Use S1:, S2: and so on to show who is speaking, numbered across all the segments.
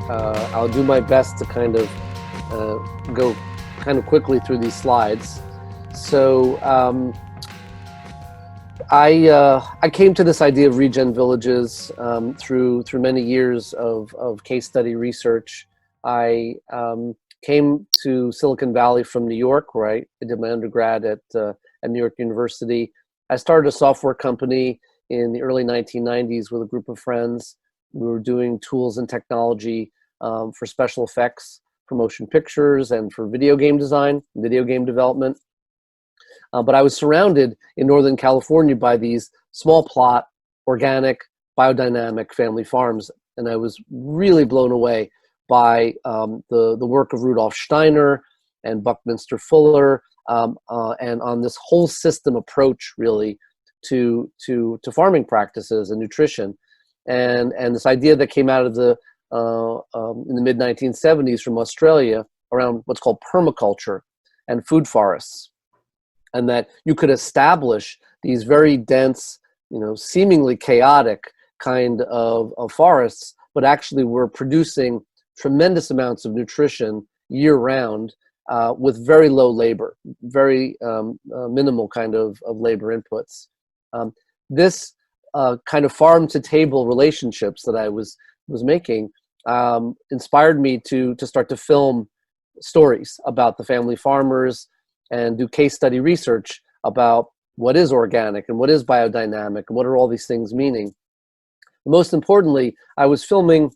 S1: I'll do my best to kind of go kind of quickly through these slides. So I came to this idea of ReGen Villages through many years of case study research. I came to Silicon Valley from New York, where I did my undergrad at New York University. I started a software company in the early 1990s with a group of friends. We were doing tools and technology for special effects, for motion pictures, and for video game design, video game development. But I was surrounded in Northern California by these small plot, organic, biodynamic family farms. And I was really blown away by the work of Rudolf Steiner and Buckminster Fuller, and on this whole system approach, really, to farming practices and nutrition. And this idea that came out of in the mid-1970s from Australia around what's called permaculture and food forests. And that you could establish these very dense, seemingly chaotic kind of forests, but actually were producing tremendous amounts of nutrition year-round with very low labor, very minimal kind of labor inputs. This kind of farm-to-table relationships that I was making inspired me to start to film stories about the family farmers and do case study research about what is organic and what is biodynamic and what are all these things meaning. Most importantly, I was filming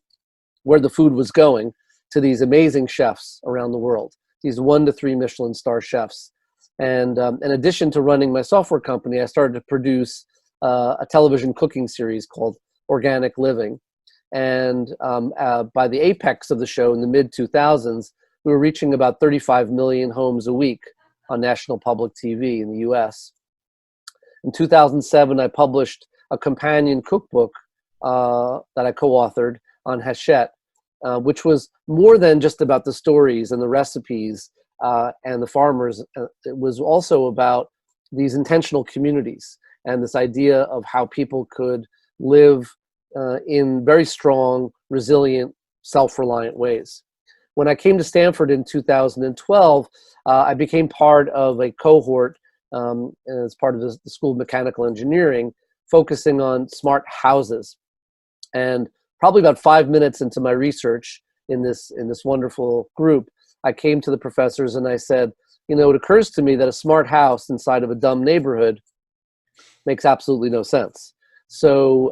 S1: where the food was going to these amazing chefs around the world, these 1 to 3 Michelin star chefs. And in addition to running my software company, I started to produce a television cooking series called Organic Living. And by the apex of the show in the mid-2000s, we were reaching about 35 million homes a week on national public TV in the US. In 2007, I published a companion cookbook that I co-authored on Hachette, which was more than just about the stories and the recipes and the farmers. It was also about these intentional communities and this idea of how people could live in very strong, resilient, self-reliant ways. When I came to Stanford in 2012, I became part of a cohort as part of the School of Mechanical Engineering, focusing on smart houses. And probably about 5 minutes into my research in this wonderful group, I came to the professors and I said, it occurs to me that a smart house inside of a dumb neighborhood makes absolutely no sense. So,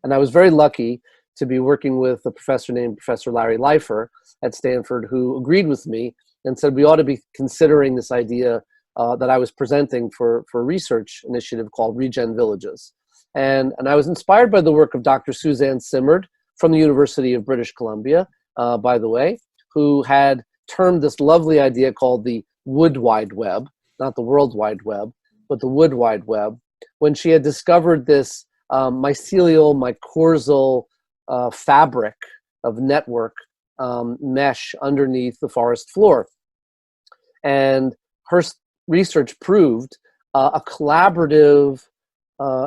S1: and I was very lucky to be working with a professor named Professor Larry Leifer at Stanford, who agreed with me and said we ought to be considering this idea that I was presenting for a research initiative called ReGen Villages. And I was inspired by the work of Dr. Suzanne Simard from the University of British Columbia, by the way, who had termed this lovely idea called the Wood Wide Web, not the World Wide Web, but the Wood Wide Web, when she had discovered this mycelial, mycorrhizal fabric of network mesh underneath the forest floor. And her research proved a collaborative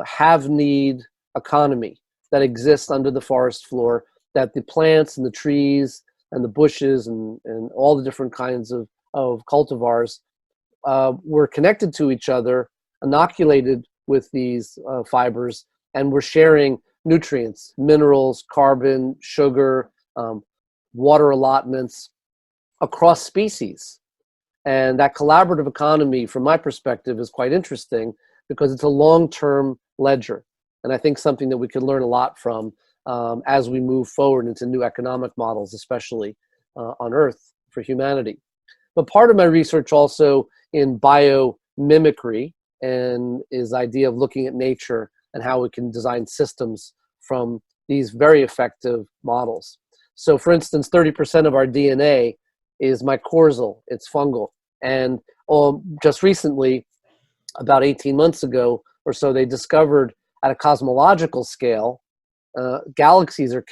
S1: have-need economy that exists under the forest floor, that the plants and the trees and the bushes and all the different kinds of cultivars were connected to each other, inoculated with these fibers, and were sharing nutrients, minerals, carbon, sugar, water allotments across species. And that collaborative economy, from my perspective, is quite interesting because it's a long-term ledger. And I think something that we could learn a lot from as we move forward into new economic models, especially on Earth for humanity. But part of my research also in biomimicry and is the idea of looking at nature and how we can design systems from these very effective models. So for instance, 30% of our DNA is mycorrhizal, it's fungal. And just recently, about 18 months ago or so, they discovered at a cosmological scale, galaxies are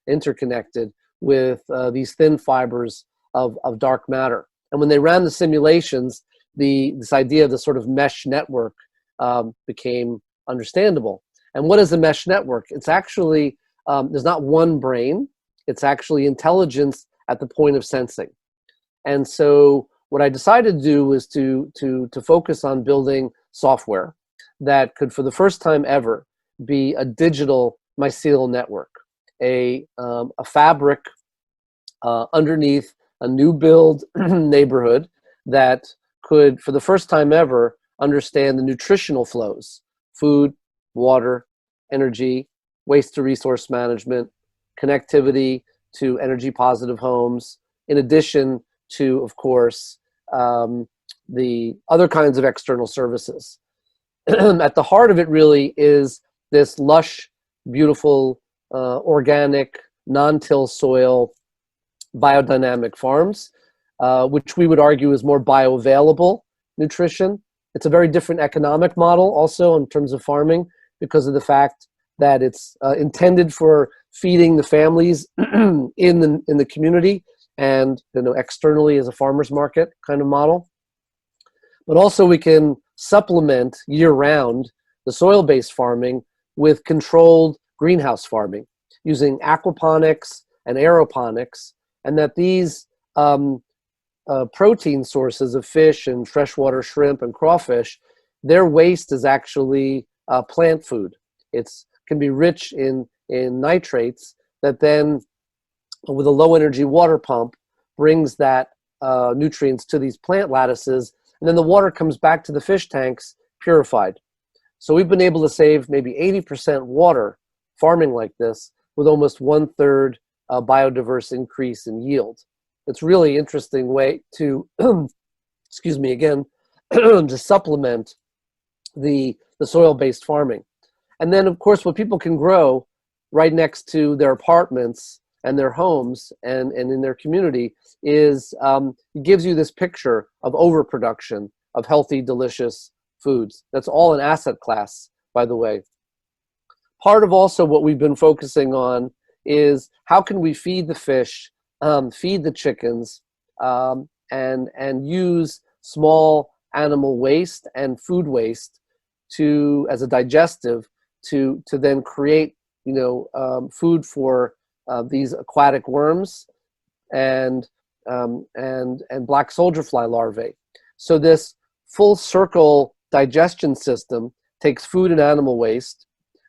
S1: interconnected with these thin fibers of dark matter. And when they ran the simulations, this idea of the sort of mesh network became understandable. And what is a mesh network? It's actually, there's not one brain. It's actually intelligence at the point of sensing. And so what I decided to do was to focus on building software that could, for the first time ever, be a digital mycelial network, a fabric underneath a new build neighborhood that could, for the first time ever, understand the nutritional flows: food, water, energy, waste to resource management, connectivity to energy positive homes, in addition to, of course, the other kinds of external services. At the heart of it really is this lush, beautiful, organic, non-till soil, biodynamic farms, which we would argue is more bioavailable nutrition. It's a very different economic model also in terms of farming, because of the fact that it's intended for feeding the families in the community, and externally as a farmer's market kind of model. But also we can supplement year-round the soil-based farming with controlled greenhouse farming using aquaponics and aeroponics, and that these protein sources of fish and freshwater shrimp and crawfish, their waste is actually plant food. It can be rich in nitrates that then, with a low energy water pump, brings that nutrients to these plant lattices, and then the water comes back to the fish tanks purified. So we've been able to save maybe 80% water farming like this, with almost 1/3 biodiverse increase in yield. It's really interesting way to, excuse me again, to supplement the soil-based farming. And then, of course, what people can grow right next to their apartments and their homes and in their community is, it gives you this picture of overproduction of healthy, delicious foods. That's all an asset class, by the way. Part of also what we've been focusing on is how can we feed the fish, feed the chickens, and use small animal waste and food waste as a digestive to then create food for these aquatic worms and black soldier fly larvae. So this full circle digestion system takes food and animal waste.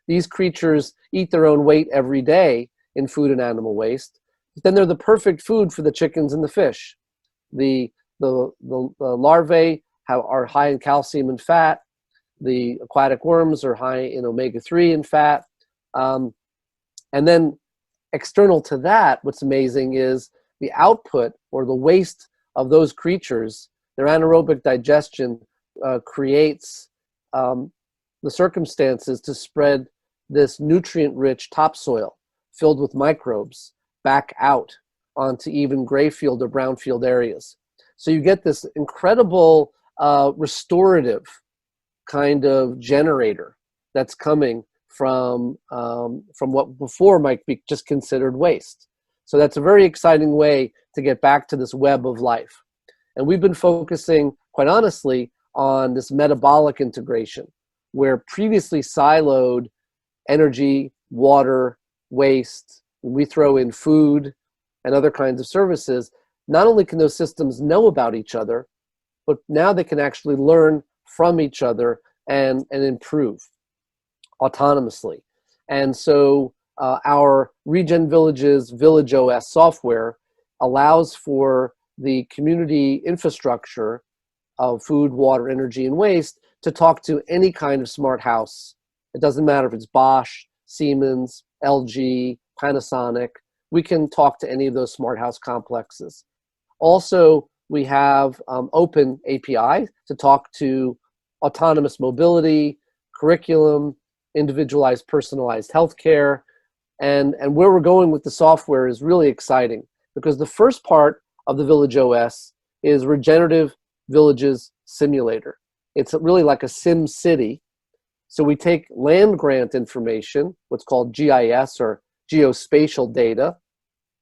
S1: These creatures eat their own weight every day in food and animal waste. But then they're the perfect food for the chickens and the fish. The larvae are high in calcium and fat. The aquatic worms are high in omega-3 and fat. And then external to that, what's amazing is the output or the waste of those creatures. Their anaerobic digestion creates the circumstances to spread this nutrient-rich topsoil filled with microbes back out onto even gray field or brown field areas. So you get this incredible restorative kind of generator that's coming from what before might be just considered waste. So that's a very exciting way to get back to this web of life. And we've been focusing, quite honestly, on this metabolic integration, where previously siloed energy, water, waste, we throw in food and other kinds of services. Not only can those systems know about each other, but now they can actually learn from each other and improve autonomously. And so our ReGen Villages Village OS software allows for the community infrastructure of food, water, energy, and waste to talk to any kind of smart house. It doesn't matter if it's Bosch, Siemens, LG, Panasonic. We can talk to any of those smart house complexes. Also, we have open API to talk to autonomous mobility, curriculum, individualized, personalized healthcare. And where we're going with the software is really exciting, because the first part of the Village OS is Regenerative Villages Simulator. It's really like a sim city. So we take land grant information, what's called GIS or geospatial data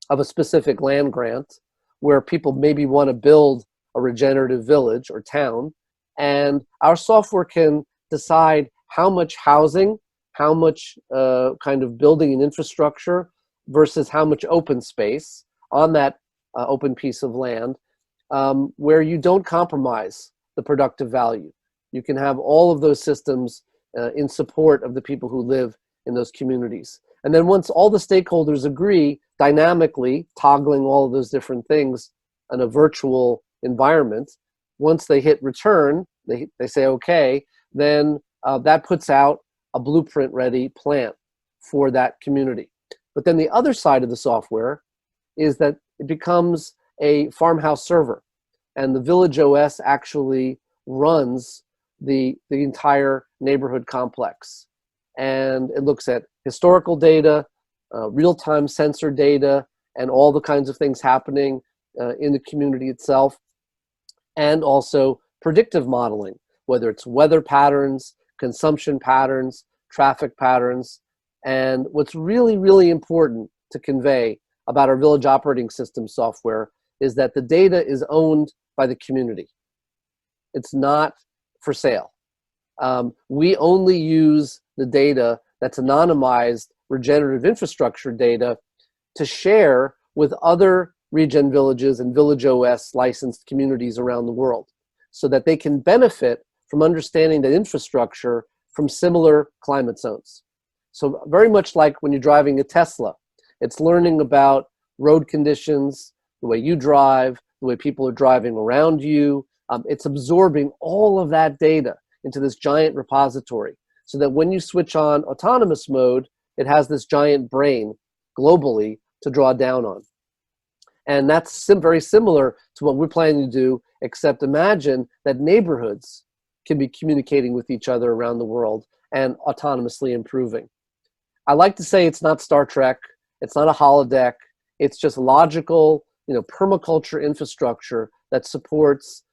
S1: of a specific land grant, where people maybe want to build a regenerative village or town. And our software can decide how much housing, how much kind of building and infrastructure versus how much open space on that open piece of land, where you don't compromise the productive value. You can have all of those systems in support of the people who live in those communities. And then once all the stakeholders agree, dynamically toggling all of those different things in a virtual environment, once they hit return, they say, okay, then that puts out a blueprint-ready plan for that community. But then the other side of the software is that it becomes a farmhouse server, and the Village OS actually runs the entire neighborhood complex. And it looks at historical data, real-time sensor data, and all the kinds of things happening in the community itself, and also predictive modeling, whether it's weather patterns, consumption patterns, traffic patterns. And what's really, really important to convey about our village operating system software is that the data is owned by the community. It's not for sale. We only use the data that's anonymized regenerative infrastructure data to share with other ReGen Villages and Village OS licensed communities around the world, so that they can benefit from understanding that infrastructure from similar climate zones. So very much like when you're driving a Tesla, it's learning about road conditions, the way you drive, the way people are driving around you. It's absorbing all of that data into this giant repository, so that when you switch on autonomous mode, it has this giant brain globally to draw down on. And that's very similar to what we're planning to do, except imagine that neighborhoods can be communicating with each other around the world and autonomously improving. I like to say it's not Star Trek, it's not a holodeck, it's just logical, permaculture infrastructure that supports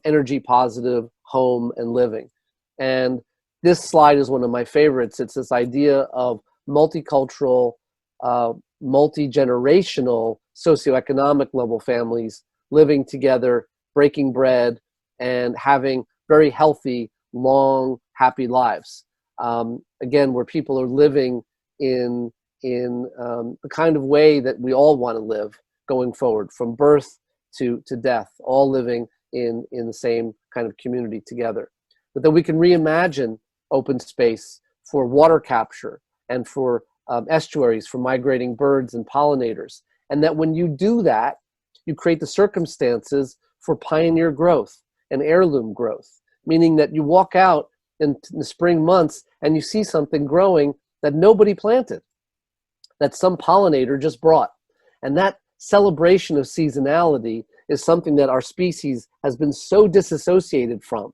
S1: energy positive home and living. And this slide is one of my favorites. It's this idea of multicultural, multi-generational socioeconomic level families living together, breaking bread, and having very healthy, long, happy lives. Again, where people are living in the kind of way that we all want to live going forward, from birth to death, all living in the same kind of community together. But then we can reimagine open space for water capture and for estuaries for migrating birds and pollinators. And that when you do that, you create the circumstances for pioneer growth and heirloom growth, meaning that you walk out in the spring months and you see something growing that nobody planted, that some pollinator just brought. And that celebration of seasonality is something that our species has been so disassociated from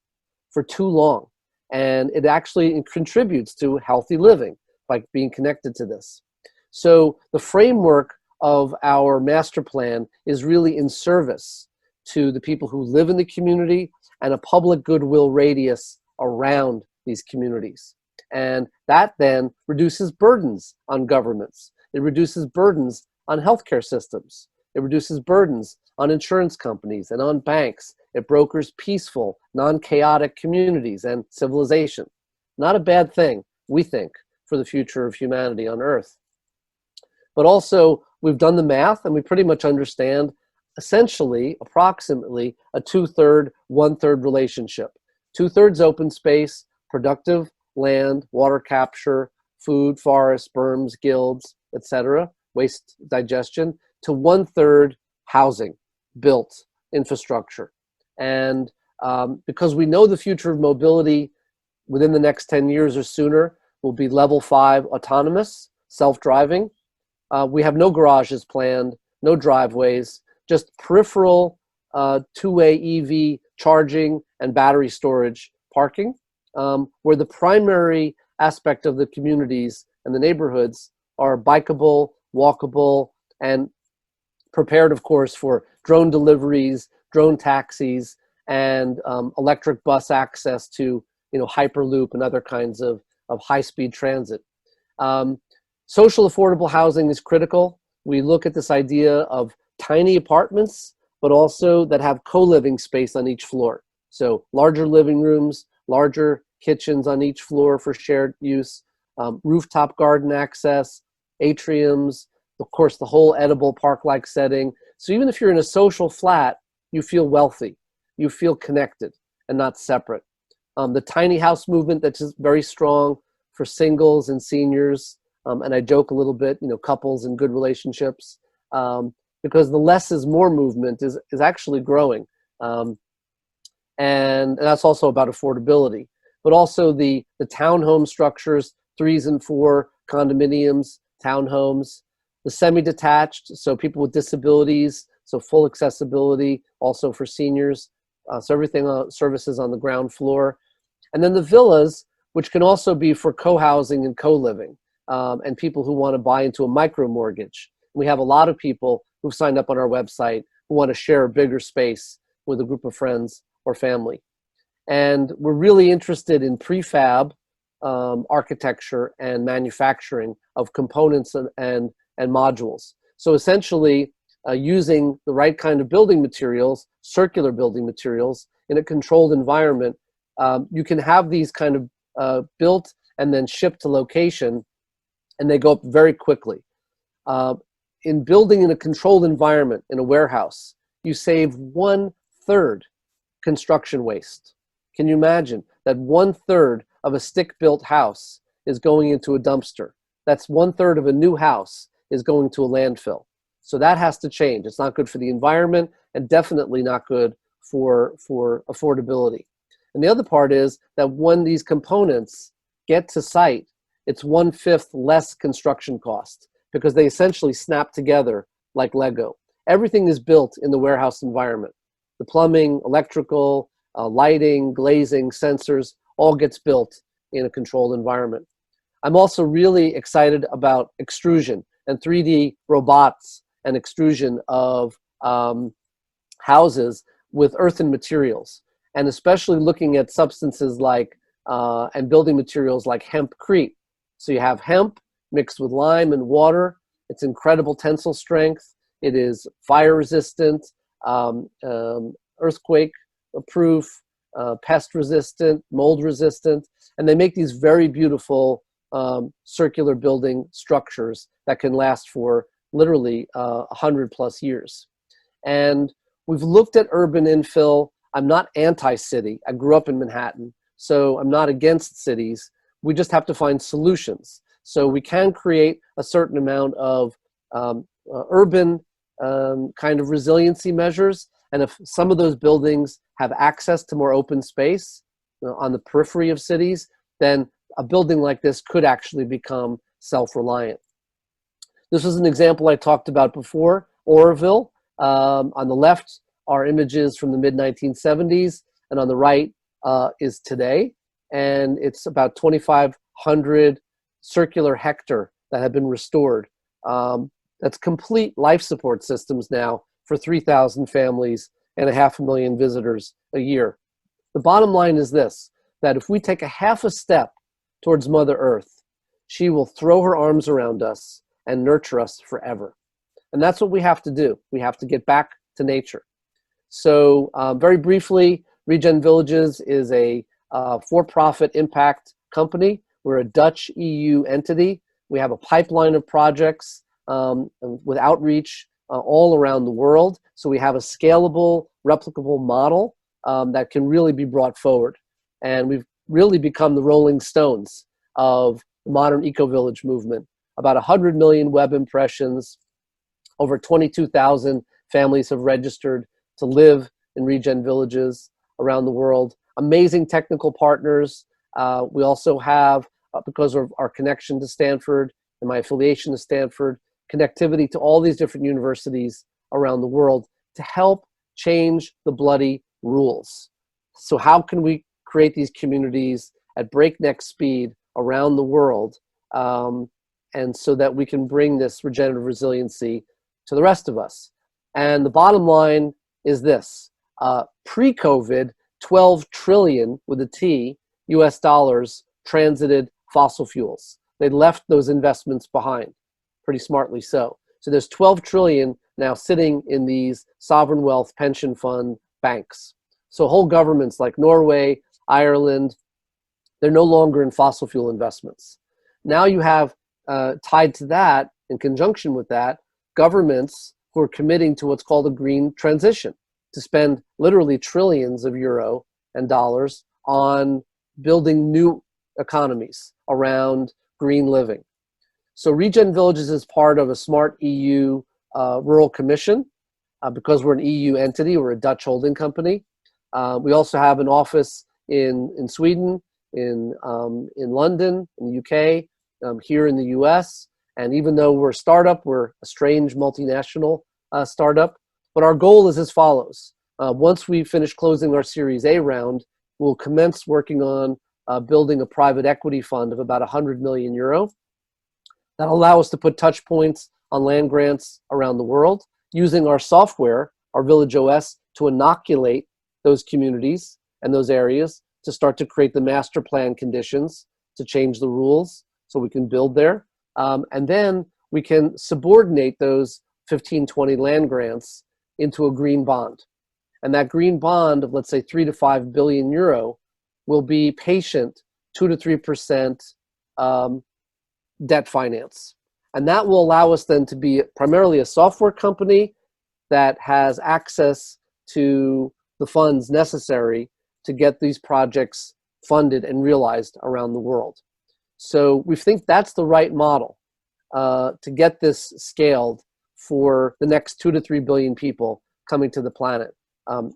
S1: for too long. And it actually contributes to healthy living by being connected to this. So the framework of our master plan is really in service to the people who live in the community and a public goodwill radius around these communities. And that then reduces burdens on governments. It reduces burdens on healthcare systems. It reduces burdens on insurance companies and on banks. It brokers peaceful, non-chaotic communities and civilization. Not a bad thing, we think, for the future of humanity on Earth. But also, we've done the math and we pretty much understand essentially, approximately, a 2/3, 1/3 relationship. 2/3 open space, productive land, water capture, food, forests, berms, guilds, etc., waste digestion, to 1/3 housing, built infrastructure. And because we know the future of mobility within the next 10 years or sooner will be level 5 autonomous, self-driving. We have no garages planned, no driveways, just peripheral two-way EV charging and battery storage parking, where the primary aspect of the communities and the neighborhoods are bikeable, walkable, and prepared, of course, for drone deliveries, drone taxis, and electric bus access to Hyperloop and other kinds of high-speed transit. Social affordable housing is critical. We look at this idea of tiny apartments, but also that have co-living space on each floor. So larger living rooms, larger kitchens on each floor for shared use, rooftop garden access, atriums, Of course, the whole edible park-like setting. So even if you're in a social flat, you feel wealthy, you feel connected and not separate. The tiny house movement that's just very strong for singles and seniors. And I joke a little bit, couples and good relationships, because the less is more movement is actually growing. And that's also about affordability, but also the townhome structures, 3s and 4 condominiums, townhomes, the semi-detached, so people with disabilities, so full accessibility, also for seniors, so everything services on the ground floor. And then the villas, which can also be for co-housing and co-living, and people who want to buy into a micro mortgage. We have a lot of people who've signed up on our website who want to share a bigger space with a group of friends or family. And we're really interested in prefab architecture and manufacturing of components and modules. So essentially, using the right kind of building materials, circular building materials, in a controlled environment, you can have these kind of built and then shipped to location, and they go up very quickly. In building in a controlled environment, in a warehouse, you save 1/3 construction waste. Can you imagine that 1/3 of a stick-built house is going into a dumpster? That's 1/3 of a new house is going to a landfill. So that has to change. It's not good for the environment and definitely not good for affordability. And the other part is that when these components get to site, it's 1/5 less construction cost because they essentially snap together like Lego. Everything is built in the warehouse environment. The plumbing, electrical, lighting, glazing, sensors, all gets built in a controlled environment. I'm also really excited about extrusion and 3D robots and extrusion of houses with earthen materials, and especially looking at substances like and building materials like hempcrete. So you have hemp mixed with lime and water. It's incredible tensile strength. It is fire resistant, earthquake proof, pest resistant, mold resistant, and they make these very beautiful circular building structures that can last for literally 100+ years. And we've looked at urban infill. I'm not anti-city. I grew up in Manhattan, so I'm not against cities. We just have to find solutions. So we can create a certain amount of urban kind of resiliency measures. And if some of those buildings have access to more open space on the periphery of cities, then a building like this could actually become self-reliant. This was an example I talked about before, Oroville. On the left are images from the mid-1970s, and on the right is today. And it's about 2,500 circular hectare that have been restored. That's complete life support systems now for 3,000 families and 500,000 visitors a year. The bottom line is this, that if we take a half a step towards Mother Earth, she will throw her arms around us and nurture us forever. And that's what we have to do. We have to get back to nature. So very briefly, ReGen Villages is a for-profit impact company. We're a Dutch EU entity. We have a pipeline of projects with outreach all around the world. So we have a scalable, replicable model that can really be brought forward. And we've really become the Rolling Stones of the modern eco-village movement. About 100 million web impressions, over 22,000 families have registered to live in ReGen Villages around the world. Amazing technical partners. We also have, because of our connection to Stanford and my affiliation to Stanford, connectivity to all these different universities around the world to help change the bloody rules. So how can we create these communities at breakneck speed around the world, and so that we can bring this regenerative resiliency to the rest of us? And the bottom line is this. Pre-COVID, 12 trillion with a T, US dollars transited fossil fuels. They left those investments behind, pretty smartly so. So there's 12 trillion now sitting in these sovereign wealth pension fund banks. So whole governments like Norway, Ireland, they're no longer in fossil fuel investments. Now you have, tied to that, in conjunction with that, governments who are committing to what's called a green transition, to spend literally trillions of euro and dollars on building new economies around green living. So ReGen Villages is part of a smart EU rural commission. Because we're an EU entity, we're a Dutch holding company. We also have an office in Sweden, in London, in the UK, here in the US. And even though we're a startup, we're a strange multinational startup. But our goal is as follows. Once we finish closing our Series A round, we'll commence working on building a private equity fund of about 100 million euro. That'll allow us to put touch points on land grants around the world, using our software, our Village OS, to inoculate those communities and those areas to start to create the master plan conditions to change the rules so we can build there. And then we can subordinate those 15, 20 land grants into a green bond. And that green bond of, let's say, 3 to 5 billion euro will be patient 2 to 3% debt finance. And that will allow us then to be primarily a software company that has access to the funds necessary to get these projects funded and realized around the world. So we think that's the right model to get this scaled for the next 2 to 3 billion people coming to the planet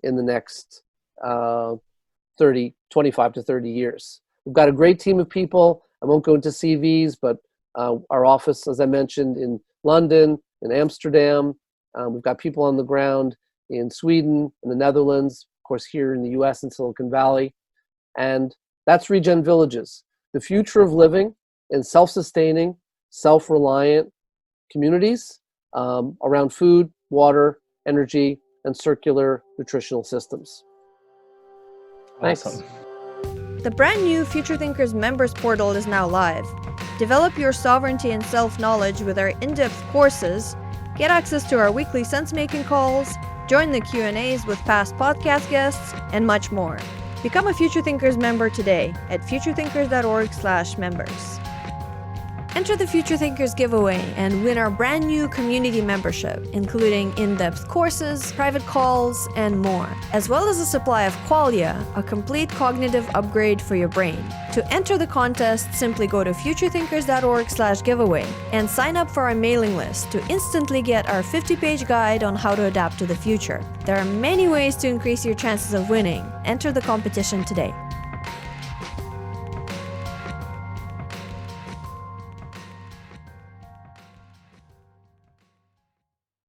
S1: in the next 25 to 30 years. We've got a great team of people. I won't go into CVs, but our office, as I mentioned, in London, in Amsterdam. We've got people on the ground in Sweden, in the Netherlands, of course, here in the US in Silicon Valley. And that's ReGen Villages, the future of living in self-sustaining, self-reliant communities around food, water, energy, and circular nutritional systems.
S2: Awesome.
S1: Thanks.
S3: The brand new Future Thinkers members portal is now live. Develop your sovereignty and self-knowledge with our in-depth courses, get access to our weekly sense-making calls, join the Q&As with past podcast guests, and much more. Become a Future Thinkers member today at futurethinkers.org/members. Enter the Future Thinkers giveaway and win our brand new community membership, including in-depth courses, private calls, and more, as well as a supply of Qualia, a complete cognitive upgrade for your brain. To enter the contest, simply go to futurethinkers.org/giveaway and sign up for our mailing list to instantly get our 50-page guide on how to adapt to the future. There are many ways to increase your chances of winning. Enter the competition today.